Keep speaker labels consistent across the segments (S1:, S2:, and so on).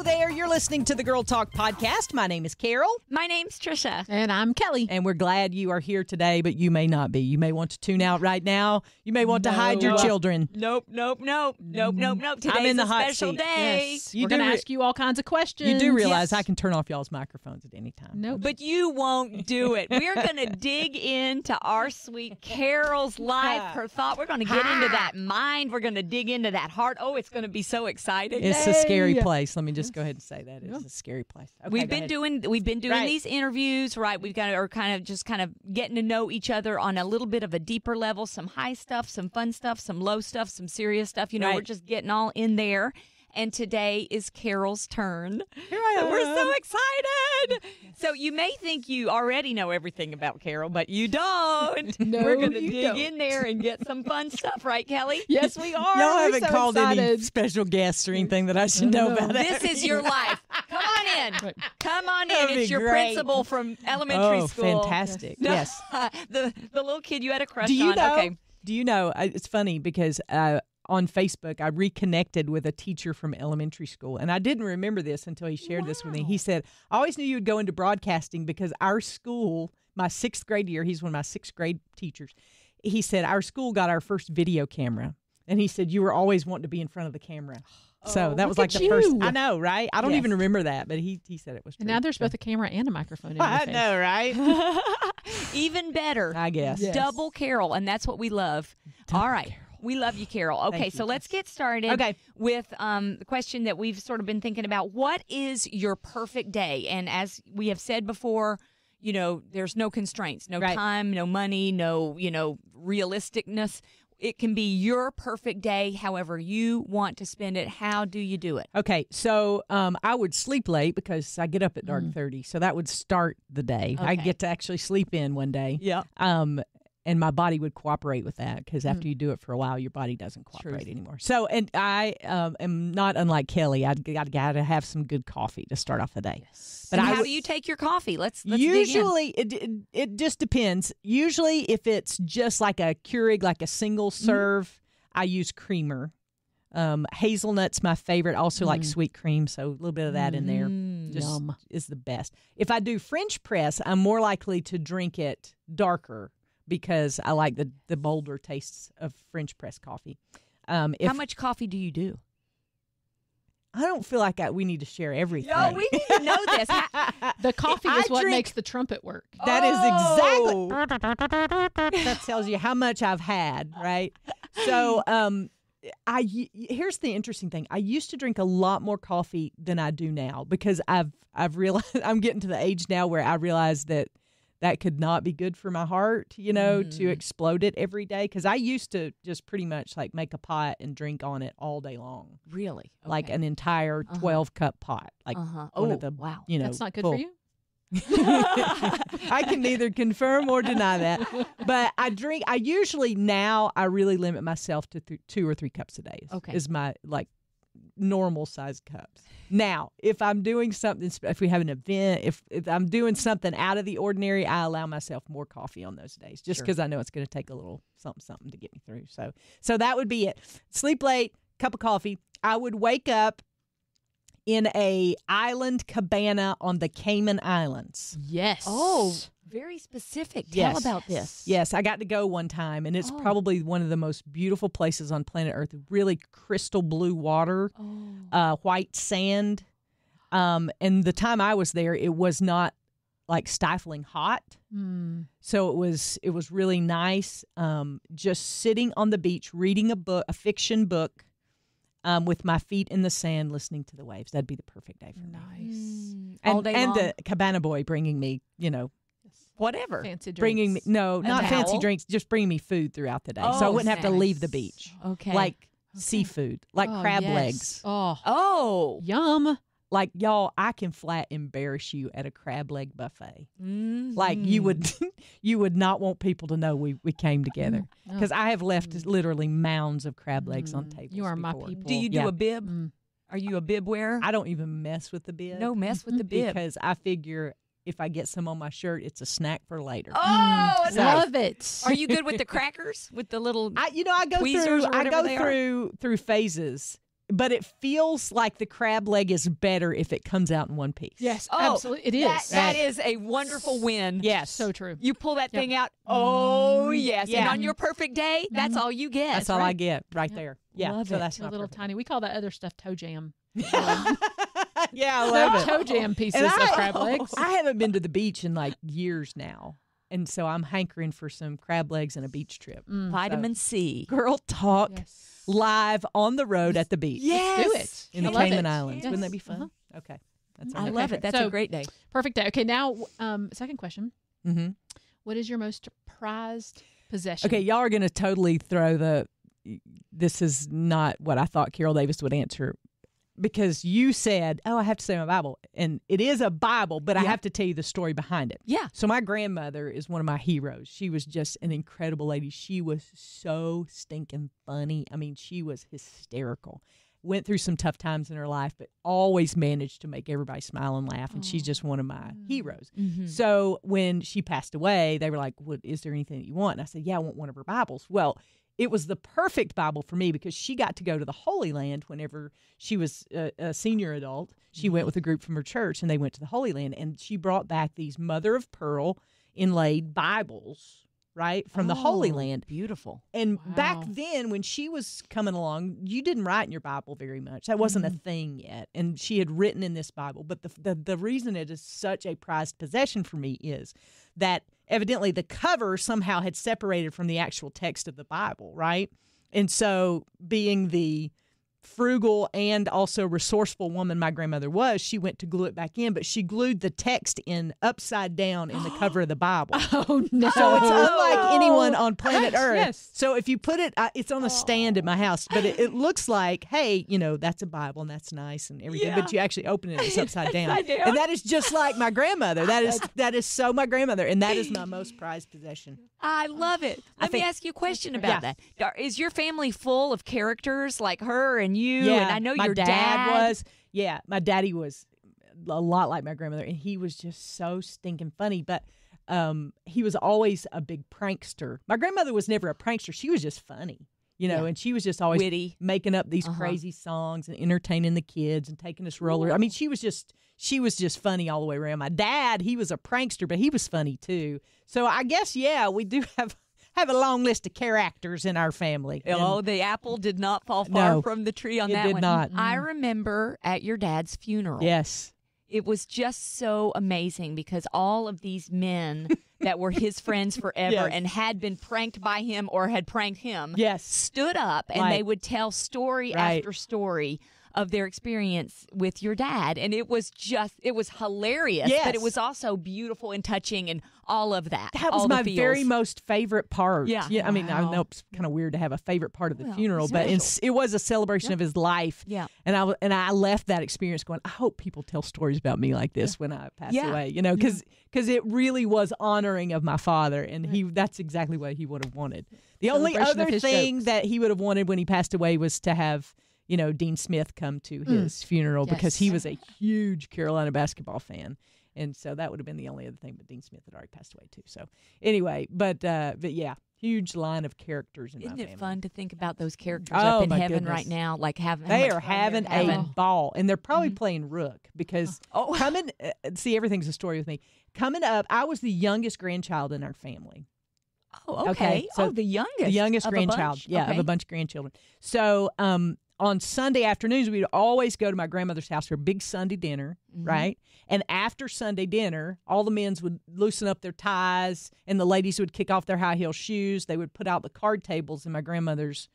S1: there. You're listening to the Girl Talk podcast. My name is Carol.
S2: My name's Trisha.
S3: And I'm Kelly.
S1: And we're glad you are here today, but you may not be. You may want to tune out right now. You may want to hide your children.
S2: Nope. Today's
S1: I'm in the
S2: a
S1: hot
S2: special
S1: seat.
S2: day.
S3: Yes. We're going to ask you all kinds of questions.
S1: You do realize
S2: Yes.
S1: I can turn off y'all's microphones at any time.
S3: Nope.
S2: But you won't do it. We're going to dig into our sweet Carol's life, her thought. We're going to get into that mind. We're going to dig into that heart. Oh, it's going to be so exciting.
S1: It's a scary place. Let me just go ahead and say that. It's a scary place. Okay,
S2: We've been doing
S1: Right.
S2: these interviews, right? We've got are kind of getting to know each other on a little bit of a deeper level, some high stuff, some fun stuff, some low stuff, some serious stuff. You know,
S1: Right.
S2: we're just getting all in there. And today is Carol's turn.
S1: Here I am.
S2: We're so excited. So you may think you already know everything about Carol, but you don't.
S3: No,
S2: We're going to
S3: you
S2: dig
S3: don't.
S2: in there and get some fun stuff, right, Kelly?
S3: Yes, we are.
S1: Y'all
S3: We're
S1: haven't
S3: so
S1: called any
S3: excited.
S1: special guests or anything that I should know about.
S2: This is your life. Come on in. Come on in.
S1: That'd be
S2: It's your
S1: great.
S2: principal from elementary
S1: Oh,
S2: school.
S1: fantastic.
S2: No,
S1: Yes.
S2: the little kid you had a crush
S1: Do you
S2: on.
S1: know?
S2: Okay.
S1: Do you know? It's funny because on Facebook, I reconnected with a teacher from elementary school, and I didn't remember this until he shared this with me. He said, "I always knew you would go into broadcasting because our school, my sixth grade year, he's one of my sixth grade teachers. He said our school got our first video camera, and he said you were always wanting to be in front of the camera." So that was
S3: look
S1: like
S3: at
S1: the first.
S3: you.
S1: I know, right? I don't
S2: Yes.
S1: even remember that, but he said it was true.
S3: And now there's
S1: So-
S3: both a camera and a microphone in your
S1: I
S3: face.
S1: know, right?
S2: Even better.
S1: I guess.
S3: Yes.
S2: Double Carol, and that's what we love. All right. We love you, Carol. Okay,
S1: you,
S2: so let's get started
S1: Okay.
S2: with the question that we've sort of been thinking about. What is your perfect day? And as we have said before, you know, there's no constraints, no
S1: Right.
S2: time, no money, no, realisticness. It can be your perfect day, however you want to spend it. How do you do it?
S1: Okay, so I would sleep late because I get up at dark 30, so that would start the day. I
S2: Okay.
S1: get to actually sleep in one day.
S2: Yeah.
S1: And my body would cooperate with that because after you do it for a while, your body doesn't cooperate anymore. So, and I am not unlike Kelly. I got to have some good coffee to start off the day. But
S2: And
S1: I
S2: how
S1: would-
S2: do you take your coffee? Let's dig in.
S1: usually it just depends. Usually, if it's just like a Keurig, like a single serve, I use creamer. Hazelnut's my favorite. Also like sweet cream, so a little bit of that in there just
S3: Yum.
S1: is the best. If I do French press, I'm more likely to drink it darker because I like the bolder tastes of French press coffee.
S2: How much coffee do you do?
S1: I don't feel like we need to share everything.
S2: No, we need to know this.
S3: The coffee
S1: I
S3: is what
S1: drink-
S3: makes the trumpet work.
S1: That is
S2: Oh.
S1: exactly. That tells you how much I've had, right? So, here's the interesting thing. I used to drink a lot more coffee than I do now because I've realized I'm getting to the age now where I realize that could not be good for my heart, to explode it every day. Because I used to just pretty much like make a pot and drink on it all day long,
S2: Really?
S1: like
S2: Okay.
S1: an entire 12-cup pot, like
S2: Uh-huh.
S1: one
S2: Oh,
S1: of the
S2: wow.
S3: That's not good
S1: full-
S3: for you?
S1: I can neither confirm or deny that. But I usually now I really limit myself to 2 or 3 cups a day.
S2: Okay.
S1: Is my like normal size cups. Now, if I'm doing something, if we have an event, if I'm doing something out of the ordinary, I allow myself more coffee on those days just because I know it's going to take a little something to get me through. So that would be it. Sleep late, cup of coffee. I would wake up in a island cabana on the Cayman Islands.
S3: Yes.
S2: Oh, very specific. Tell
S1: Yes.
S2: about this.
S1: Yes, I got to go one time, and it's probably one of the most beautiful places on planet Earth. Really crystal blue water, white sand. And the time I was there, it was not like stifling hot. So it was really nice. Just sitting on the beach, reading a fiction book, with my feet in the sand, listening to the waves. That'd be the perfect day for me.
S3: Nice.
S2: All day
S1: and
S2: long?
S1: the cabana boy bringing me,
S2: Whatever.
S3: Fancy drinks.
S1: bringing me not fancy
S2: towel?
S1: drinks, just bringing me food throughout the day, so I
S2: Oh,
S1: wouldn't have to
S2: nice.
S1: leave the beach.
S2: Okay.
S1: Like seafood, like
S3: Oh,
S1: crab
S3: yes.
S1: legs.
S3: Oh,
S2: Oh.
S3: yum.
S1: Like y'all, I can flat embarrass you at a crab leg buffet.
S2: Mm.
S1: Like you would, you would not want people to know we came together because I have left literally mounds of crab legs on tables.
S3: You are my
S1: before.
S3: people.
S2: Do you do
S1: Yeah.
S2: a bib? Are you a bib wearer?
S1: I don't even mess with the bib.
S2: No, mess with the bib.
S1: because I figure if I get some on my shirt, it's a snack for later.
S2: Oh, and
S3: Love it.
S2: are you good with the crackers? With the little
S1: I go
S2: tweezers
S1: through.
S2: or
S1: I
S2: whatever
S1: go
S2: they are?
S1: through phases. but it feels like the crab leg is better if it comes out in one piece.
S3: Yes,
S2: Oh,
S3: absolutely. It is.
S2: That is a wonderful win.
S1: Yes.
S3: So true.
S2: You pull that thing out. Oh, yes.
S1: Yeah.
S2: And on your perfect day, that's all you get.
S1: That's all I get right there. Yeah.
S2: Love
S1: so
S2: it.
S1: that's
S3: A
S1: not
S3: little
S1: perfect.
S3: tiny. We call that other stuff toe jam.
S1: Yeah, I
S3: No
S1: love it.
S3: toe jam pieces
S1: And
S3: of crab legs.
S1: I haven't been to the beach in like years now. And so I'm hankering for some crab legs and a beach trip.
S2: Vitamin C.
S1: Girl talk
S3: Yes.
S1: live on the road at the beach.
S2: Yes.
S3: Do it.
S1: In the
S3: I love
S1: Cayman
S3: it.
S1: Islands. Wouldn't that be
S3: Yes.
S1: fun? Okay. That's
S2: I
S1: all.
S2: love it. That's
S3: So-
S2: a great day.
S3: Perfect day. Okay, now second question.
S1: Mm-hmm.
S3: What is your most prized possession?
S1: Okay, y'all are going to totally throw this is not what I thought Carol Davis would answer, because you said, I have to say my Bible. And it is a Bible, but I have to tell you the story behind it.
S2: Yeah.
S1: So my grandmother is one of my heroes. She was just an incredible lady. She was so stinking funny. I mean, she was hysterical. Went through some tough times in her life, but always managed to make everybody smile and laugh. And she's just one of my heroes. So when she passed away, they were like, "What is there anything that you want?" And I said, "Yeah, I want one of her Bibles." Well, it was the perfect Bible for me because she got to go to the Holy Land whenever she was a senior adult. She went with a group from her church, and they went to the Holy Land. And she brought back these mother of pearl inlaid Bibles, right, from the Holy Land.
S2: Beautiful.
S1: And back
S3: Wow.
S1: then, when she was coming along, you didn't write in your Bible very much. That wasn't a thing yet. And she had written in this Bible. But the reason it is such a prized possession for me is that evidently the cover somehow had separated from the actual text of the Bible, right? And so being the frugal and also resourceful woman my grandmother was, she went to glue it back in, but she glued the text in upside down in the cover of the Bible.
S3: Oh no!
S1: So it's unlike anyone on planet
S3: Yes,
S1: Earth.
S3: yes.
S1: So if you put it, it's on a stand at my house, but it looks like, hey, that's a Bible and that's nice and everything. But you actually open it, it's upside down. And that is just like my grandmother. That is so my grandmother, and that is my most prized possession.
S2: I love it. Let me ask you a question about
S1: Yeah.
S2: that. Is your family full of characters like her and you?
S1: Yeah,
S2: And I know
S1: my
S2: your
S1: dad was. Yeah, my daddy was a lot like my grandmother, and he was just so stinking funny. But he was always a big prankster. My grandmother was never a prankster; she was just funny, and she was just always
S2: Witty.
S1: making up these crazy songs and entertaining the kids and taking us roller. I mean, she was just funny all the way around. My dad, he was a prankster, but he was funny too. So I guess we do have a long list of characters in our family.
S2: Oh, the apple did not fall far
S1: No,
S2: from the tree on
S1: it
S2: that
S1: did
S2: one.
S1: not.
S2: I remember at your dad's funeral.
S1: Yes.
S2: It was just so amazing because all of these men that were his friends forever
S1: Yes.
S2: and had been pranked by him or had pranked him
S1: Yes.
S2: stood up and
S1: Right.
S2: they would tell story
S1: Right.
S2: after story of their experience with your dad. And it was hilarious,
S1: Yes.
S2: but it was also beautiful and touching and all of that.
S1: That was
S2: all the
S1: my
S2: feels.
S1: very most favorite part.
S2: Yeah.
S1: I mean, I
S3: Wow.
S1: know it's kind of weird to have a favorite part of the
S2: Well,
S1: funeral, but it was a celebration of his life.
S2: Yeah.
S1: And I left that experience going, I hope people tell stories about me like this when I pass
S2: Yeah.
S1: away, because it really was honoring of my father, and that's exactly what he would have wanted. The only
S3: Celebration of
S1: other
S3: his
S1: thing
S3: jokes.
S1: that he would have wanted when he passed away was to have Dean Smith come to his funeral because he
S3: Yes.
S1: was a huge Carolina basketball fan. And so that would have been the only other thing, but Dean Smith had already passed away too. So anyway, but yeah, huge line of characters in my
S2: Isn't
S1: family.
S2: it fun to think about those characters
S1: Oh,
S2: up in
S1: my
S2: heaven
S1: goodness.
S2: right now? Like how
S1: They
S2: much
S1: are
S2: fun
S1: having
S2: they're
S1: a
S2: having.
S1: ball, and they're probably playing rook because
S2: Oh.
S1: coming. See, everything's a story with me. Coming up, I was the youngest grandchild in our family.
S2: Oh, okay.
S1: Okay, so
S2: the youngest.
S1: The youngest
S2: of a
S1: grandchild,
S2: bunch?
S1: of
S2: Okay.
S1: a bunch of grandchildren. So on Sunday afternoons, we'd always go to my grandmother's house for a big Sunday dinner, right? And after Sunday dinner, all the men would loosen up their ties, and the ladies would kick off their high heel shoes. They would put out the card tables in my grandmother's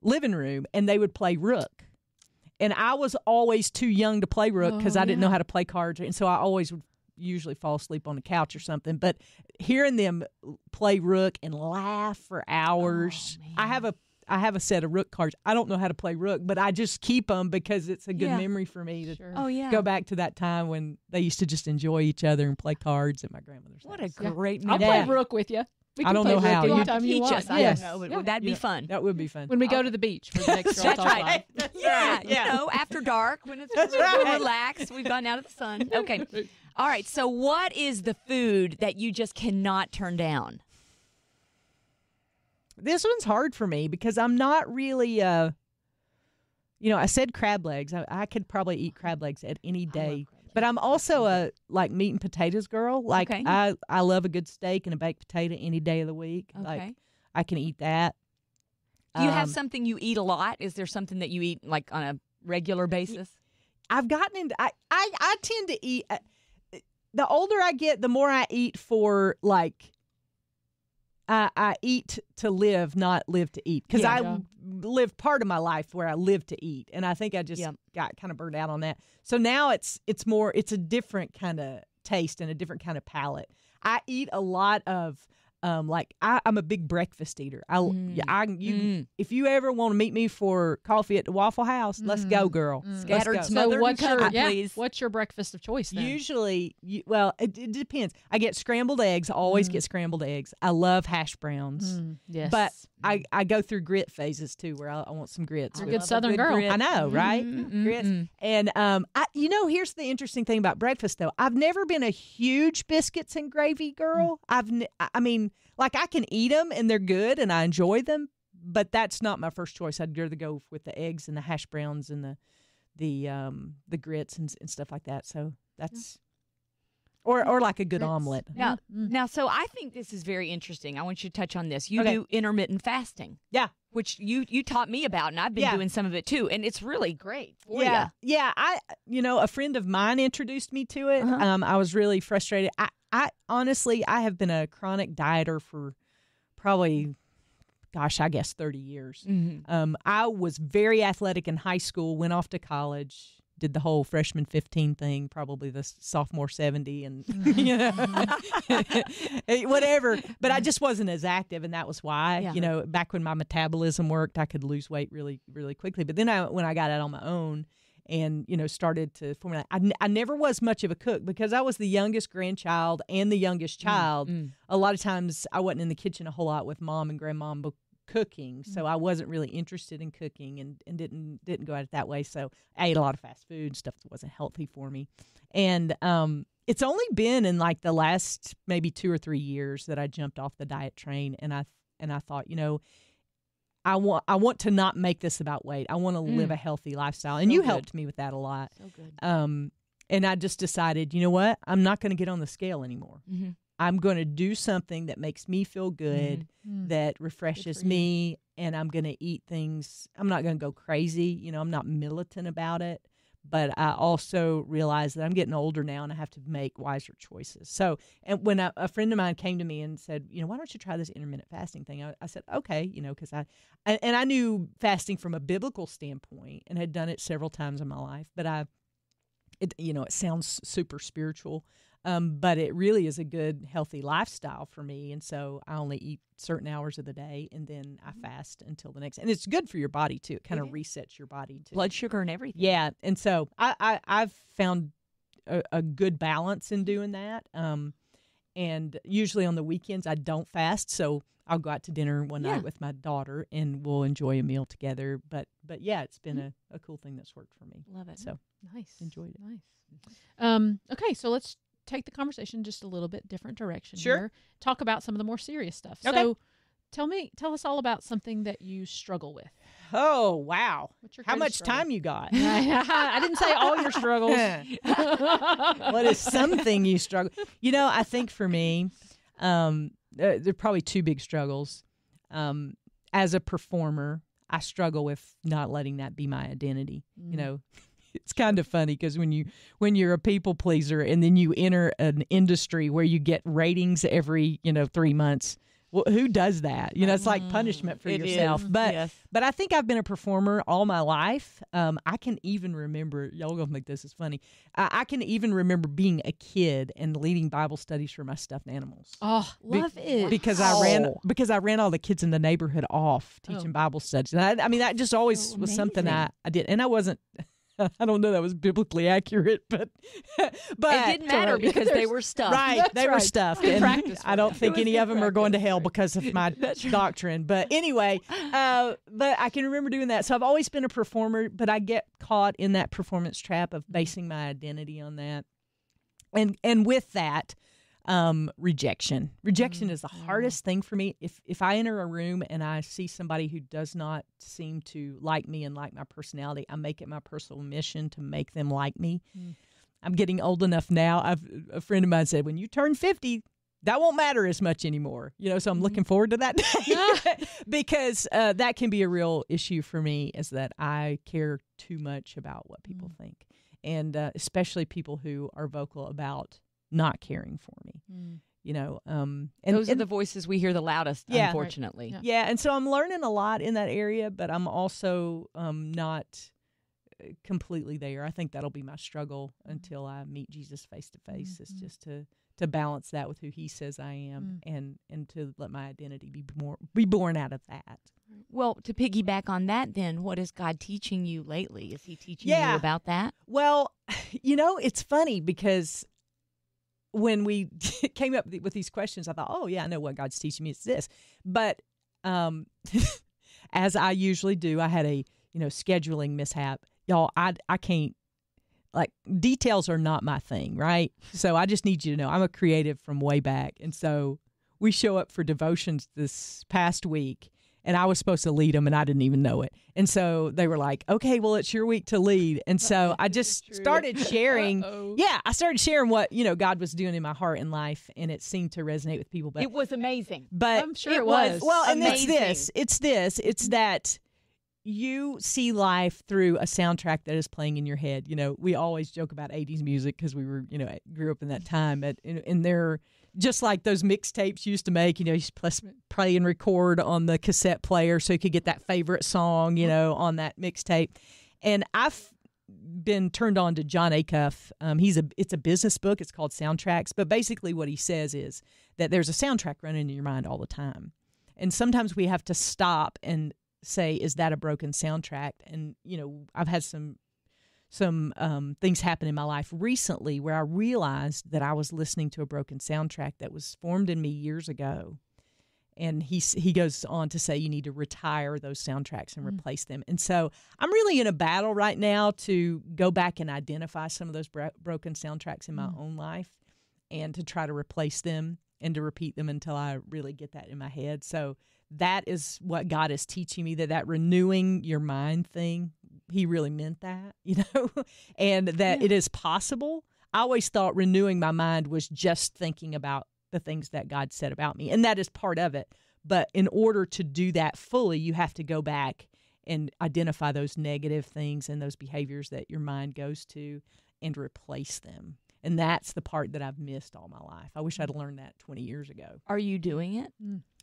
S1: living room, and they would play rook. And I was always too young to play rook because I didn't know how to play cards, and so I always would usually fall asleep on the couch or something. But hearing them play rook and laugh for hours, I have a set of rook cards. I don't know how to play rook, but I just keep them because it's a good
S2: Yeah.
S1: memory for me to
S3: Sure.
S2: Oh, yeah.
S1: go back to that time when they used to just enjoy each other and play cards at my grandmother's
S2: What
S1: house.
S2: a great
S3: I'll
S2: memory.
S3: play rook with you. We
S1: I
S3: can
S1: don't
S3: play
S1: know
S3: rook
S1: how.
S2: You
S3: anytime
S2: have to
S3: you
S2: teach
S3: want.
S2: us. I
S3: Yes.
S2: don't know.
S3: Yeah.
S2: That'd be
S1: Yeah,
S2: fun.
S1: That would be fun.
S3: When we go to the beach for the next Girl
S2: That's
S3: Talk
S2: right.
S3: Live.
S2: Yeah, after dark when it's we're relaxed, we've gone out of the sun. Okay. All right. So, what is the food that you just cannot turn down?
S1: This one's hard for me because I'm not really I said crab legs. I could probably eat crab legs at any day.
S3: crab legs.
S1: But I'm also a like meat and potatoes girl. Like
S2: Okay.
S1: I love a good steak and a baked potato any day of the week.
S2: Okay.
S1: Like I can eat that.
S2: Do you have
S1: Um,
S2: something you eat a lot? Is there something that you eat like on a regular basis?
S1: I've gotten into I tend to eat the older I get, the more I eat for like I eat to live, not live to eat. Because
S2: Yeah.
S1: I lived part of my life where I lived to eat, and I think I just
S2: Yeah.
S1: got kind of burned out on that. So now it's a different kind of taste and a different kind of palate. I eat a lot of like I'm a big breakfast eater. If you ever want to meet me for coffee at the Waffle House, let's go, girl. Let's
S2: Scattered
S1: go.
S2: smoke. Smothered
S3: what's
S2: and
S3: your
S2: covered, please.
S3: what's your breakfast of choice then?
S1: Usually, it depends. I get scrambled eggs. I always get scrambled eggs. I love hash browns.
S3: Yes.
S1: But I go through grit phases too, where I want some grits.
S3: You're a
S1: with-
S3: good Southern girl.
S1: I know, right? Grits. And here's the interesting thing about breakfast though. I've never been a huge biscuits and gravy girl. I mean, like I can eat them and they're good and I enjoy them, but that's not my first choice. I'd rather go with the eggs and the hash browns and the grits and stuff like that. So that's or like a good
S3: Grits.
S1: omelet.
S2: Now, so I think this is very interesting. I want you to touch on this. You
S1: Okay.
S2: do intermittent fasting,
S1: Yeah.
S2: which you taught me about, and I've been
S1: Yeah.
S2: doing some of it too, and it's really great for
S1: Yeah,
S2: you.
S1: yeah. A friend of mine introduced me to it.
S2: Uh-huh.
S1: I was really frustrated. I honestly, I have been a chronic dieter for probably, gosh, I guess 30 years. I was very athletic in high school. Went off to college. Did the whole freshman 15 thing, probably the sophomore 70, and whatever. But I just wasn't as active, and that was why.
S2: Yeah.
S1: Back when my metabolism worked, I could lose weight really, really quickly. But then when I got out on my own and started to formulate, I never was much of a cook because I was the youngest grandchild and the youngest child. A lot of times I wasn't in the kitchen a whole lot with mom and grandmom cooking, so I wasn't really interested in cooking and didn't go at it that way. So I ate a lot of fast food, stuff that wasn't healthy for me. And it's only been in like the last maybe 2 or 3 years that I jumped off the diet train, and I thought, I want to not make this about weight. I want to live a healthy lifestyle, and
S2: So
S1: you
S2: good.
S1: helped me with that a lot.
S2: So good.
S1: And I just decided, you know what? I'm not going to get on the scale anymore.
S2: Mhm.
S1: I'm going to do something that makes me feel good, that refreshes
S3: for you.
S1: me, and I'm going to eat things. I'm not going to go crazy. I'm not militant about it, but I also realize that I'm getting older now and I have to make wiser choices. So, and when a friend of mine came to me and said, why don't you try this intermittent fasting thing? I said, okay, because I knew fasting from a biblical standpoint and had done it several times in my life, but it sounds super spiritual. But it really is a good, healthy lifestyle for me. And so I only eat certain hours of the day, and then I fast until the next. And it's good for your body, too. It kind of resets your body, too.
S2: Blood sugar and everything.
S1: Yeah. And so I've found a good balance in doing that. And usually on the weekends, I don't fast. So I'll go out to dinner one night with my daughter, and we'll enjoy a meal together. But yeah, it's been a cool thing that's worked for me.
S2: Love it.
S1: So
S3: Nice.
S1: enjoyed it.
S3: Nice. Okay, so let's take the conversation just a little bit different direction
S1: Sure.
S3: here. Talk about some of the more serious stuff.
S1: Okay.
S3: So tell us all about something that you struggle with.
S1: Oh, wow.
S3: What's your
S1: How much
S3: greatest struggle?
S1: time you got?
S3: I didn't say all your struggles.
S1: What is something you struggle? I think for me, there are probably two big struggles. As a performer, I struggle with not letting that be my identity. It's kind of funny because when you're a people pleaser and then you enter an industry where you get ratings every 3 months. Well, who does that? It's like punishment for
S2: It
S1: yourself.
S2: is,
S1: But
S2: yes.
S1: but I think I've been a performer all my life. I can even remember, y'all gonna think this is funny. I can even remember being a kid and leading Bible studies for my stuffed animals.
S3: Oh, love it.
S1: Because I ran all the kids in the neighborhood off teaching Bible studies. And I mean, that just always was something I did. And I wasn't. I don't know that was biblically accurate, but
S2: It didn't matter because they were stuffed.
S1: right,
S3: That's
S1: they were
S3: right.
S1: stuffed.
S3: Good
S1: And
S3: practice for
S1: I don't
S3: you.
S1: think
S2: It was
S1: any
S2: good
S1: of them are going to
S2: practice.
S1: hell because of my doctrine. But anyway, but I can remember doing that. So I've always been a performer, but I get caught in that performance trap of basing my identity on that. And with that, Rejection. Rejection is the hardest thing for me. If I enter a room and I see somebody who does not seem to like me and like my personality, I make it my personal mission to make them like me. I'm getting old enough now. A friend of mine said, when you turn 50, that won't matter as much anymore. So I'm looking forward to that day because that can be a real issue for me, is that I care too much about what people think. And especially people who are vocal about not caring for me, and
S2: those are the voices we hear the loudest, unfortunately.
S3: Right.
S1: Yeah. And so I'm learning a lot in that area, but I'm also not completely there. I think that'll be my struggle until I meet Jesus face to face. It's just to balance that with who he says I am and to let my identity be born out of that.
S2: Well, to piggyback on that then, what is God teaching you lately? Is he teaching you about that?
S1: Well, it's funny because when we came up with these questions, I thought, oh, yeah, I know what God's teaching me. It's this. But as I usually do, I had a, scheduling mishap. Y'all, I can't, details are not my thing, right? So I just need you to know I'm a creative from way back. And so we show up for devotions this past week, and I was supposed to lead them, and I didn't even know it. And so they were like, okay, well, it's your week to lead. And so I just started sharing. I started sharing what, God was doing in my heart and life, and it seemed to resonate with people. But
S2: it was amazing.
S1: But
S3: I'm sure it was.
S1: Well, and
S2: amazing.
S1: It's that you see life through a soundtrack that is playing in your head. We always joke about 80s music because we were, grew up in that time. But and they're just like those mixtapes you used to make. You used to play and record on the cassette player so you could get that favorite song, on that mixtape. And I've been turned on to John Acuff. It's a business book. It's called Soundtracks. But basically what he says is that there's a soundtrack running in your mind all the time. And sometimes we have to stop and say, is that a broken soundtrack? And I've had some things happen in my life recently where I realized that I was listening to a broken soundtrack that was formed in me years ago. And he goes on to say you need to retire those soundtracks and replace them. And so I'm really in a battle right now to go back and identify some of those broken soundtracks in my own life and to try to replace them and to repeat them until I really get that in my head. So that is what God is teaching me, that renewing your mind thing, he really meant that, and that it is possible. I always thought renewing my mind was just thinking about the things that God said about me, and that is part of it. But in order to do that fully, you have to go back and identify those negative things and those behaviors that your mind goes to and replace them. And that's the part that I've missed all my life. I wish I'd learned that 20 years ago.
S2: Are you doing it?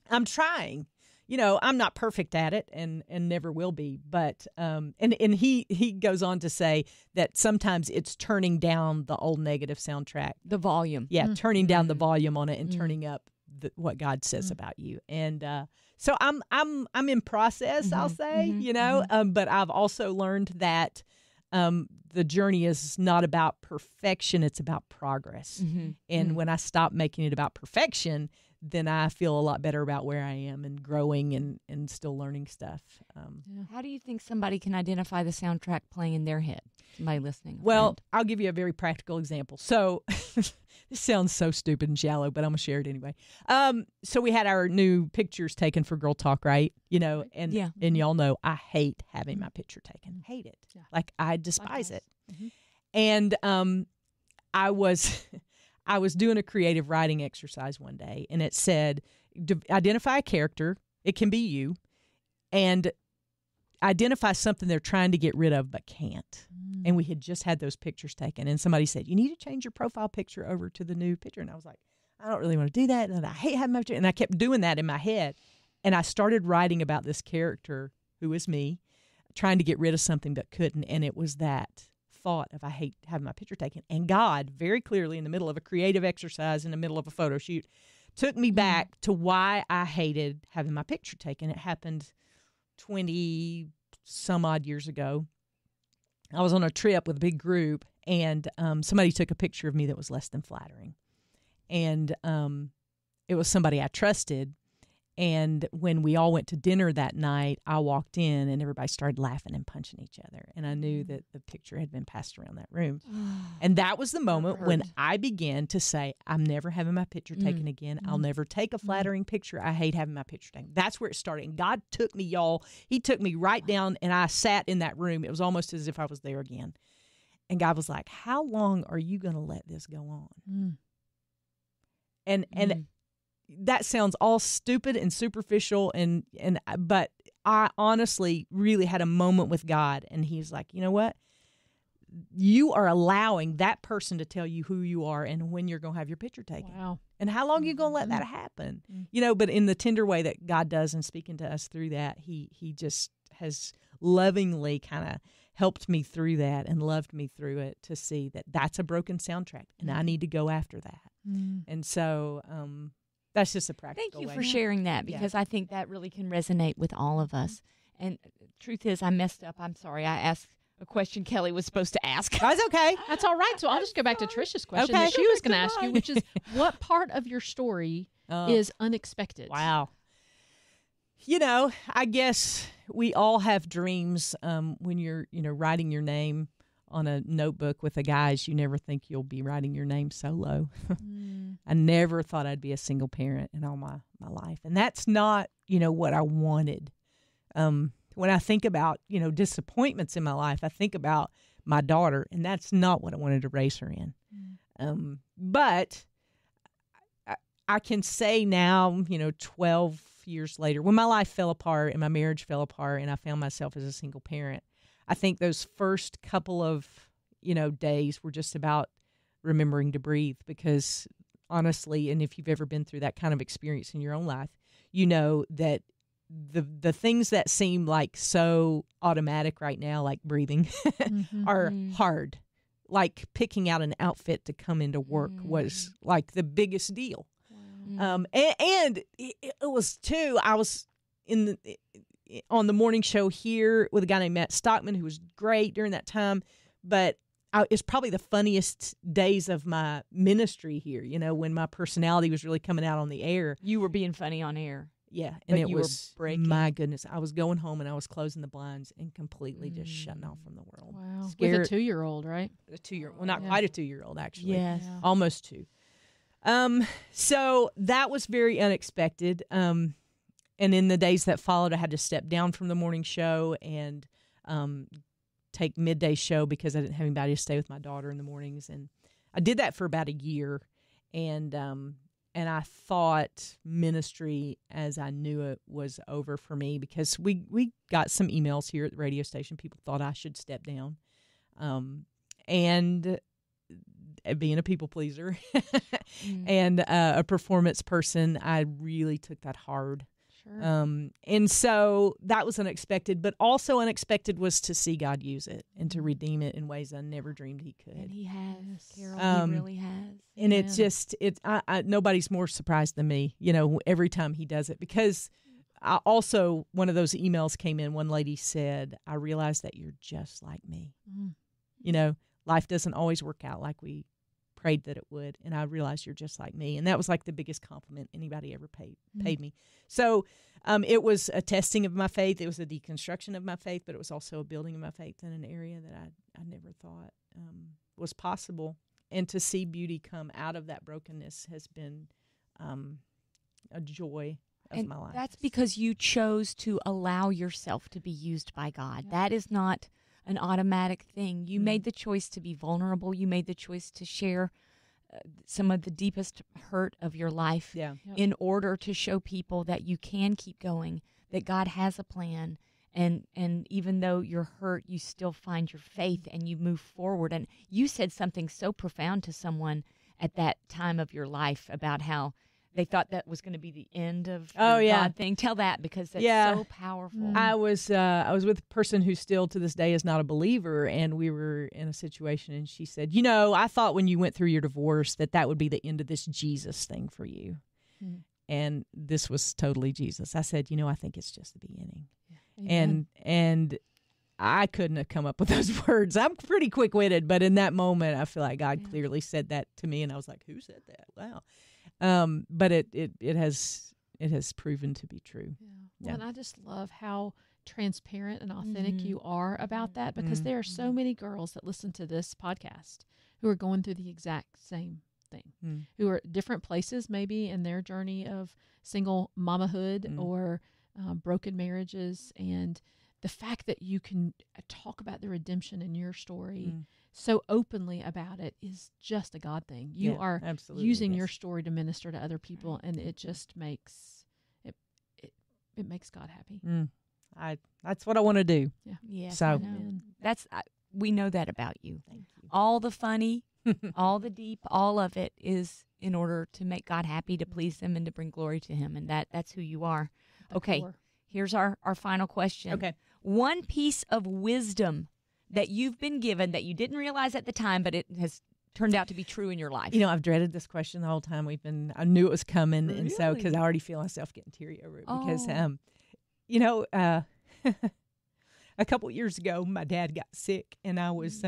S1: I'm trying. I'm not perfect at it and never will be. But and he goes on to say that sometimes it's turning down the old negative soundtrack.
S2: The volume.
S1: Yeah, turning down the volume on it and turning up what God says about you. And so I'm in process, I'll say, but I've also learned that the journey is not about perfection, it's about progress. And when I stop making it about perfection, then I feel a lot better about where I am and growing and still learning stuff.
S2: How do you think somebody can identify the soundtrack playing in their head? Somebody listening?
S1: Well, I'll give you a very practical example. So this sounds so stupid and shallow, but I'm going to share it anyway. So we had our new pictures taken for Girl Talk, right? And y'all know I hate having my picture taken. Hate it. Yeah. Like I despise it. And I was doing a creative writing exercise one day, and it said, identify a character. It can be you, and identify something they're trying to get rid of but can't. And we had just had those pictures taken, and somebody said, you need to change your profile picture over to the new picture. And I was like, I don't really want to do that, and I hate having my picture. And I kept doing that in my head, and I started writing about this character who is me, trying to get rid of something but couldn't, and it was that thought of I hate having my picture taken. And God, very clearly in the middle of a creative exercise, in the middle of a photo shoot, took me back to why I hated having my picture taken. It happened 20 some odd years ago. I was on a trip with a big group, and somebody took a picture of me that was less than flattering. And it was somebody I trusted, And when we all went to dinner that night, I walked in and everybody started laughing and punching each other. And I knew that the picture had been passed around that room. And that was the moment when I began to say, I'm never having my picture taken again. I'll never take a flattering picture. I hate having my picture taken. That's where it started. And God took me, y'all. He took me right down, and I sat in that room. It was almost as if I was there again. And God was like, how long are you going to let this go on? And that sounds all stupid and superficial, but I honestly really had a moment with God, and He's like, you know what? You are allowing that person to tell you who you are and when you're going to have your picture taken.
S3: Wow.
S1: And how long are you going to let that happen? But in the tender way that God does and speaking to us through that, He just has lovingly kind of helped me through that and loved me through it to see that that's a broken soundtrack, and I need to go after that. And so that's just a practical
S2: Thank you
S1: way.
S2: for sharing that, because I think that really can resonate with all of us. And truth is, I messed up. I'm sorry. I asked a question Kelly was supposed to ask.
S1: That's okay.
S3: That's all right. So I'll just go back to Trisha's question
S1: Okay.
S3: that she was going to ask you, which is, what part of your story is unexpected?
S1: Wow. I guess we all have dreams when you're, writing your name on a notebook with the guys. You never think you'll be writing your name solo. I never thought I'd be a single parent in all my life. And that's not, what I wanted. When I think about, disappointments in my life, I think about my daughter, and that's not what I wanted to raise her in. But I can say now, 12 years later, when my life fell apart and my marriage fell apart and I found myself as a single parent, I think those first couple of, days were just about remembering to breathe, because honestly, and if you've ever been through that kind of experience in your own life, you know that the things that seem like so automatic right now, like breathing, are hard. Like picking out an outfit to come into work was like the biggest deal. And it was too, I was on the morning show here with a guy named Matt Stockman, who was great during that time, but it's probably the funniest days of my ministry here, when my personality was really coming out on the air.
S2: You were being funny on air.
S1: Yeah, and it
S2: you
S1: was,
S2: were breaking.
S1: My goodness, I was going home and I was closing the blinds and completely just shutting off from the world.
S3: Wow.
S1: Scared.
S3: With a 2-year-old, right?
S1: A 2-year-old. Well, not quite a 2-year-old, actually.
S2: Yes.
S3: Yeah.
S1: Almost 2. So that was very unexpected. And in the days that followed, I had to step down from the morning show and take midday show because I didn't have anybody to stay with my daughter in the mornings. And I did that for about a year. And I thought ministry as I knew it was over for me, because we got some emails here at the radio station. People thought I should step down. And being a people pleaser and a performance person, I really took that hard.
S3: Sure.
S1: And so that was unexpected, but also unexpected was to see God use it and to redeem it in ways I never dreamed He could.
S2: And He has, Carol. He really has.
S1: And it's just, nobody's more surprised than me, every time He does it, because I also, one of those emails came in, one lady said, I realize that you're just like me. Life doesn't always work out like we prayed that it would, and I realized you're just like me. And that was like the biggest compliment anybody ever paid me. So it was a testing of my faith. It was a deconstruction of my faith, but it was also a building of my faith in an area that I never thought was possible. And to see beauty come out of that brokenness has been a joy of my life.
S2: That's because you chose to allow yourself to be used by God. That is not an automatic thing. You made the choice to be vulnerable. You made the choice to share some of the deepest hurt of your life in order to show people that you can keep going, that God has a plan, and even though you're hurt, you still find your faith and you move forward. And you said something so profound to someone at that time of your life about how they thought that was going to be the end of the God thing. Tell that, because that's so powerful.
S1: I was with a person who still to this day is not a believer, and we were in a situation, and she said, I thought when you went through your divorce that would be the end of this Jesus thing for you. And this was totally Jesus. I said, I think it's just the beginning. And I couldn't have come up with those words. I'm pretty quick-witted, but in that moment, I feel like God clearly said that to me, and I was like, who said that? Wow. But it has it has proven to be true.
S3: Yeah.
S1: Yeah.
S3: Well, and I just love how transparent and authentic you are about that, because there are so many girls that listen to this podcast who are going through the exact same thing, who are at different places maybe in their journey of single mamahood or broken marriages. And the fact that you can talk about the redemption in your story so openly about it is just a God thing. You are using your story to minister to other people, and it just makes it makes God happy.
S1: That's what I want to do.
S3: Yeah.
S2: Yes.
S1: So-
S2: That's we know that about you.
S1: Thank you.
S2: All the funny, all the deep, all of it is in order to make God happy, to please Him, and to bring glory to Him, and that's who you are.
S3: The
S2: Okay.
S3: core.
S2: Here's our final question.
S1: Okay.
S2: One piece of wisdom that you've been given that you didn't realize at the time, but it has turned out to be true in your life.
S1: You know, I've dreaded this question the whole time I knew it was coming. And so,
S2: Really?
S1: because I already feel myself getting teary over it. Because,
S2: Oh.
S1: you know, a couple years ago, my dad got sick, and I was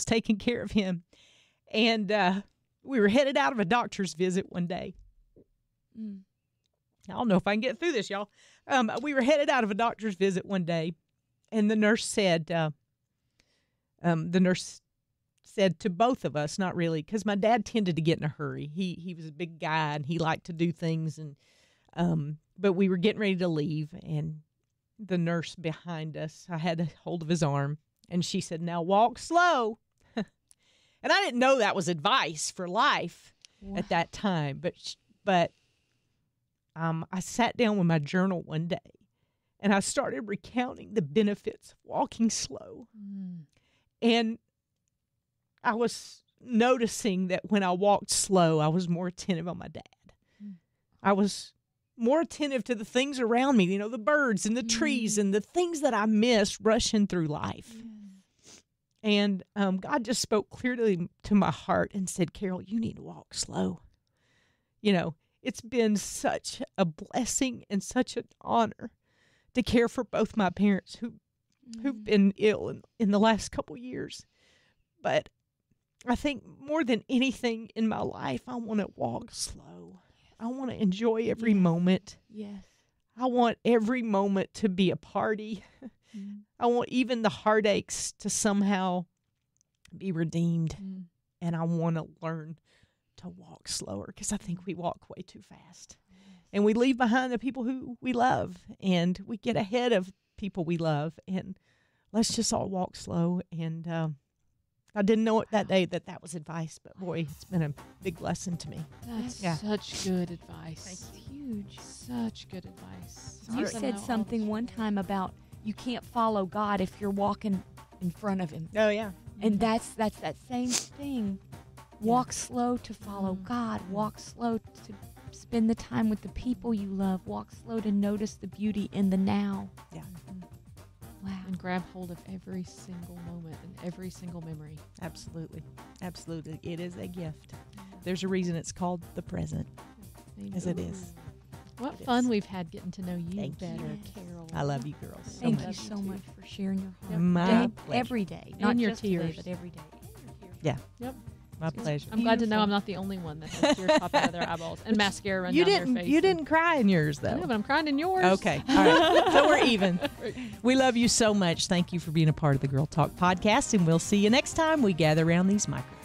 S1: taking care of him. And we were headed out of a doctor's visit one day. I don't know if I can get through this, y'all. We were headed out of a doctor's visit one day, and the nurse said, to both of us, not really, because my dad tended to get in a hurry. He was a big guy, and he liked to do things, and but we were getting ready to leave, and the nurse behind us, I had a hold of his arm, and she said, "Now walk slow." And I didn't know that was advice for life at that time, but I sat down with my journal one day, and I started recounting the benefits of walking slow. And I was noticing that when I walked slow, I was more attentive on my dad. I was more attentive to the things around me, you know, the birds and the trees and the things that I missed rushing through life. And God just spoke clearly to my heart and said, "Carol, you need to walk slow." You know, it's been such a blessing and such an honor to care for both my parents who've been ill in the last couple years. But I think more than anything in my life, I want to walk slow. I want to enjoy every moment.
S2: Yes.
S1: I want every moment to be a party. I want even the heartaches to somehow be redeemed. And I want to learn to walk slower, because I think we walk way too fast. And we leave behind the people who we love, and we get ahead of people we love. And let's just all walk slow. And I didn't know it that day that was advice, but boy, it's been a big lesson to me.
S3: That's
S1: Yeah.
S3: such good advice.
S2: It's huge.
S3: Such good advice.
S2: You
S3: Something
S2: said
S3: I
S2: something
S3: always
S2: one
S3: share.
S2: time about you can't follow God if you're walking in front of Him.
S1: Oh, yeah.
S2: And that's that same thing. Walk slow to follow God. Walk slow to spend the time with the people you love. Walk slow to notice the beauty in the now.
S1: Yeah.
S2: Wow.
S3: And grab hold of every single moment and every single memory.
S1: Absolutely. Absolutely. It is a gift. There's a reason it's called the present,
S3: Amen.
S1: as it is.
S3: What
S1: It
S3: fun
S1: is.
S3: we've had getting to know you
S1: Thank
S3: better,
S1: you.
S3: Carol.
S1: I love you girls so
S2: Thank
S1: much.
S2: you so much for sharing your heart.
S3: Yep.
S1: My
S2: Day-
S1: pleasure.
S2: every day.
S3: And
S2: Not
S3: your
S2: just today,
S3: tears.
S2: but every day.
S1: My pleasure.
S3: I'm glad to know
S2: Beautiful.
S3: I'm not the only one that has tears pop out of their eyeballs and mascara run
S1: You
S3: down
S1: didn't.
S3: their face.
S1: You didn't cry in yours
S3: I
S1: though.
S3: know, but I'm crying in yours.
S1: Okay. All right. So we're even. We love you so much. Thank you for being a part of the Girl Talk podcast, and we'll see you next time we gather around these microphones.